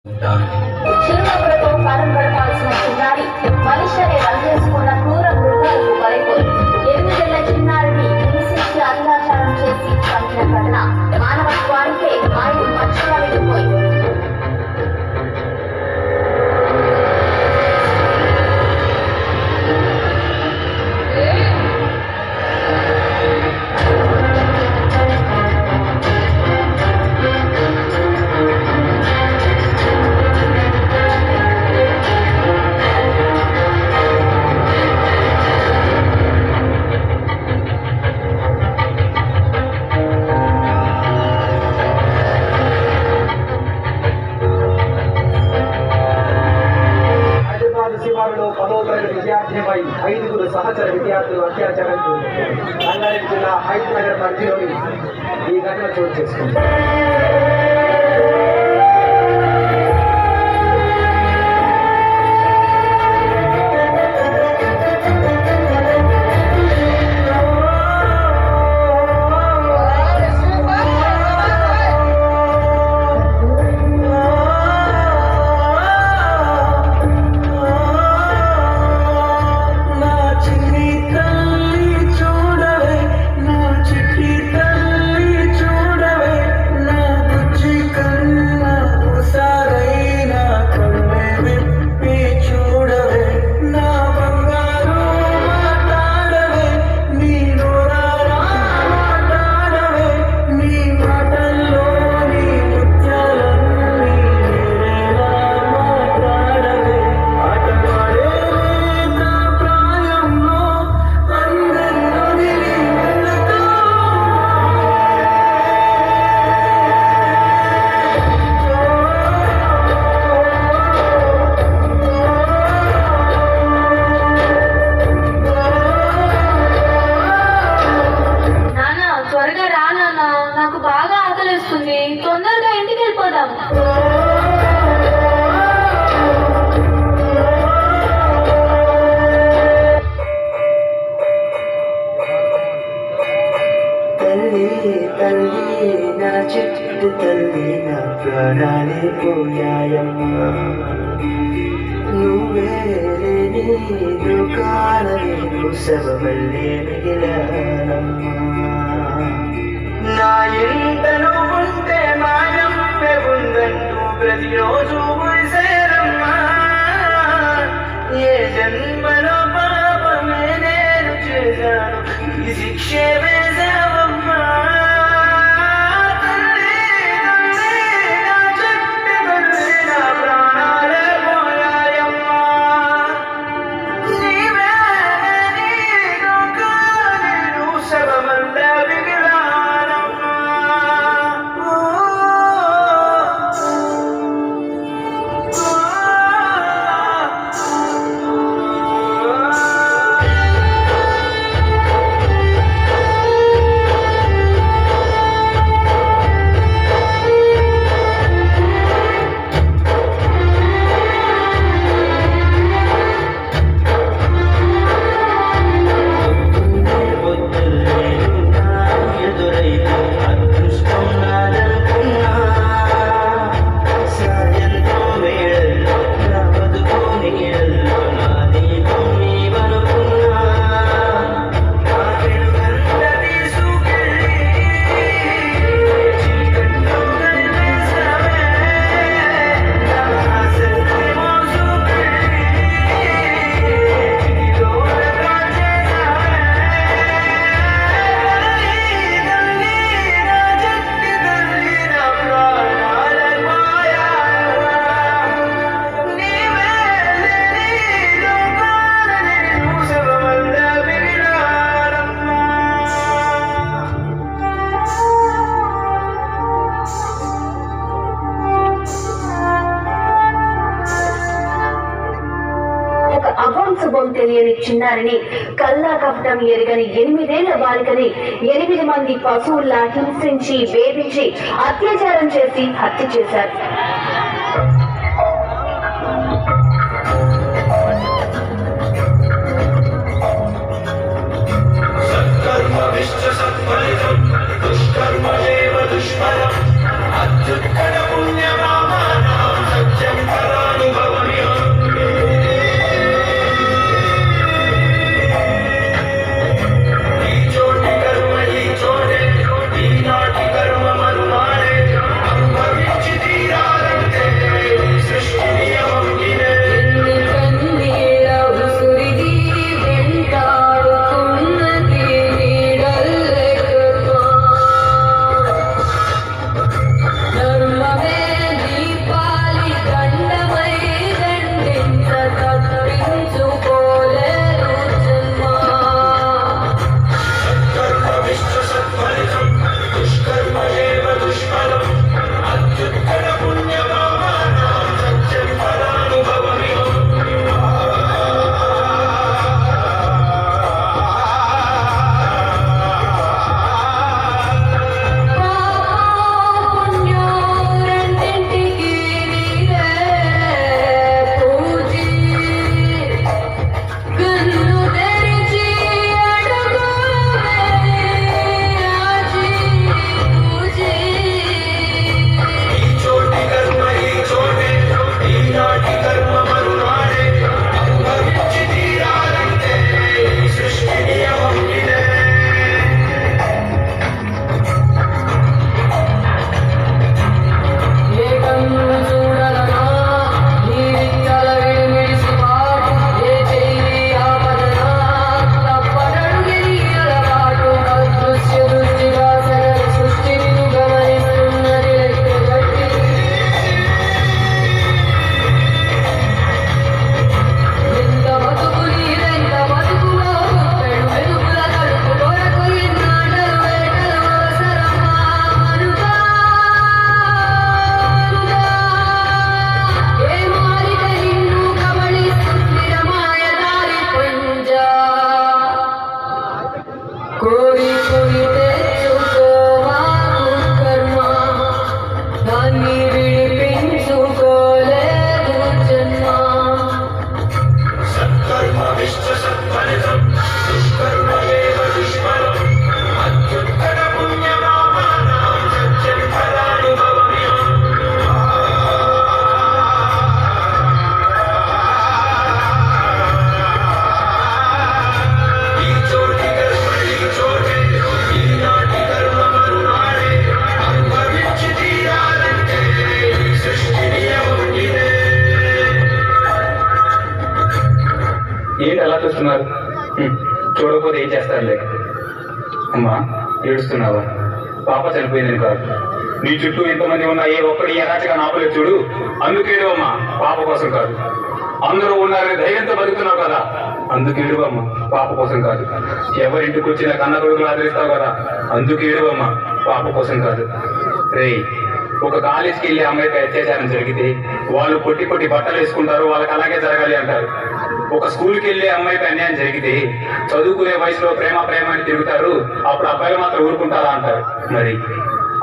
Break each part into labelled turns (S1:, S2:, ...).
S1: చిరునవ్వులతో కాలం గడపాల్సిన చిన్నారి మనిషి అనే రంగేసుకున్న క్రూర మృగాలకు బలైపోయి 8 ఏళ్ల చిన్నారిని హింసించి అత్యాచారం చేసి చంపిన ఘటన మానవత్వానికే ఆయన మచ్చగా వెళ్ళిపోయింది.
S2: శివారులో 10వ తరగతి విద్యార్థినిపై 5 సహచర విద్యార్థులు అత్యాచారం చేశారు. రంగారెడ్డి జిల్లా హైద్ నగర్ పరిధిలోని ఈ ఘటన చోటు చేసుకుంది.
S1: నాకు బాగా ఆకలిస్తుంది, తొందరగా ఇంటికి వెళ్ళిపోదాం.
S3: తల్లి తల్లి నా చెట్టు తల్లి నా ప్రాణాలే పోయాయమ్మా, నువ్వే లేని దుకాణమే శవమల్లే మిగిలానమ్మా. నా ఇంట నువ్వుంటే మాయమ్మే ఉందంటూ ప్రతిరోజు గుడిసేరమ్మా, ఏ జన్మలో పాపమే నేను చేశాను ఈ శిక్షే వేశావమ్మా.
S1: అభంశుభం తెలియని చిన్నారిని కల్లా కపటం ఎరగని 8 ఏళ్ల బాలికని 8 మంది పశువుల్లా హింసించి వేధించి అత్యాచారం చేసి హత్య చేశారు.
S4: దుష్కర్మ చూస్తున్నారు? చూడకపోతే ఏం చేస్తారులే. అమ్మా, ఏడుస్తున్నావా? పాప చనిపోయిందని కాదు, నీ చుట్టూ ఎంతమంది ఉన్నా ఏ ఒక్కడి ఎరాచగా నాపలేదు చూడు, అందుకేడు అమ్మా, పాప కోసం కాదు. అందరూ ఉన్నారని ధైర్యంతో బతుకుతున్నావు కదా, అందుకేడు అమ్మా, పాప కోసం కాదు. ఎవరింటికి వచ్చిన కన్న కొడుకులు ఆదరిస్తావు కదా, అందుకేడు అమ్మా, పాప కోసం కాదు. రేయ్, ఒక కాలేజీకి వెళ్ళి అమ్మాయిపై అత్యాచారం జరిగితే వాళ్ళు పొట్టి పొట్టి బట్టలు వేసుకుంటారు, వాళ్ళకి అలాగే జరగాలి అంటారు. ఒక స్కూల్కి వెళ్ళే అమ్మాయిపై అన్యాయం జరిగితే చదువుకునే వయసులో ప్రేమ ప్రేమ అని తిరుగుతారు, అప్పుడు అబ్బాయిలు మాత్రం ఊరుకుంటారా అంటారు. మరి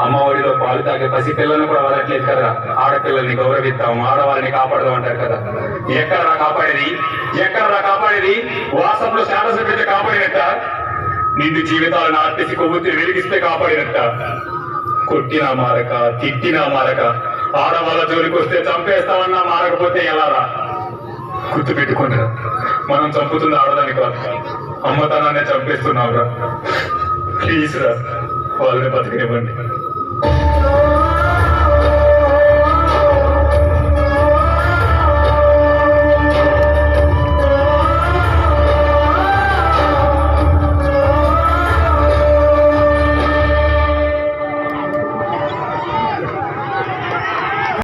S4: అమ్మఒడిలో పాలు తాగే పసి పిల్లలను కూడా వదలట్లేదు కదా, ఆడపిల్లల్ని గౌరవిస్తాం, ఆడవారిని కాపాడదాం అంటారు కదా. ఎక్కడరా కాపాడేది? ఎక్కడరా కాపాడేది? వాట్సాప్ లో స్టేటస్ పెడితే కాపాడినట్ట? నిండు జీవితాలను ఆర్టీసీ కొవ్వొత్తిని వెలిగిస్తే కాపాడినట్ట? కొట్టినా మారక, తిట్టినా మారక, ఆడవాళ్ళ జోలికి వస్తే చంపేస్తామన్నా మారకపోతే ఎలారా? గుర్తు పెట్టుకుంటా, మనం చంపుతుంది ఆడదాని కాదు, అమ్మతనాన్ని చంపేస్తున్నావురా. ప్లీజ్ రా, వాళ్ళని బతికినివ్వండి.